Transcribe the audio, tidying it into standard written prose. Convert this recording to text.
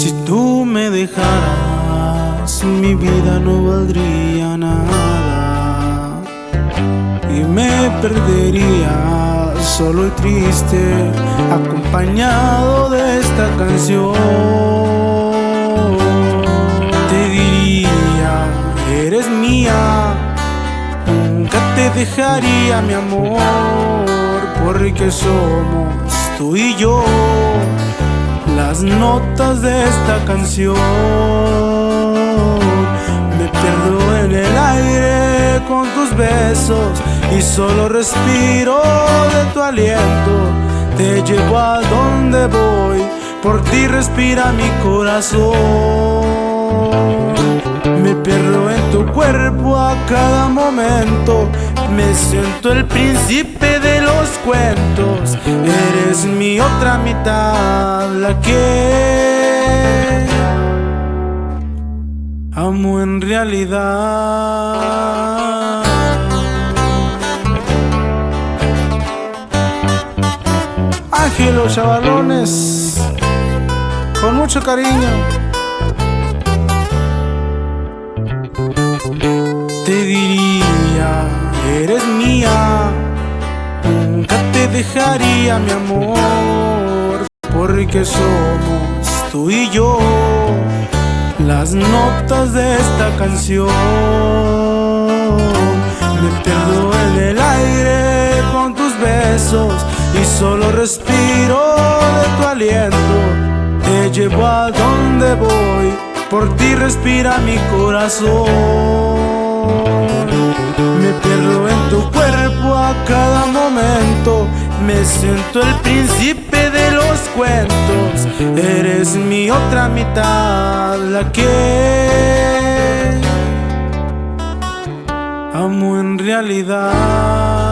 Si tú me dejaras, mi vida no valdría nada y me perdería solo y triste, acompañado de esta canción. Te diría, eres mía, nunca te dejaría, mi amor, porque somos tú y yo las notas de esta canción. Me pierdo en el aire con tus besos y solo respiro de tu aliento. Te llevo a donde voy, por ti respira mi corazón. Me pierdo en tu cuerpo a cada momento, me siento el príncipe de los cuentos. Eres mi otra mitad, la que amo en realidad. Ángelo, chavalones, con mucho cariño. Te diría, eres mía, nunca te dejaría, mi amor, porque somos tú y yo las notas de esta canción. Me pierdo en el aire con tus besos y solo respiro de tu aliento. Te llevo a donde voy, por ti respira mi corazón. Me pierdo en tu cuerpo a cada momento, me siento el príncipe de los cuentos. Eres mi otra mitad, la que amo en realidad.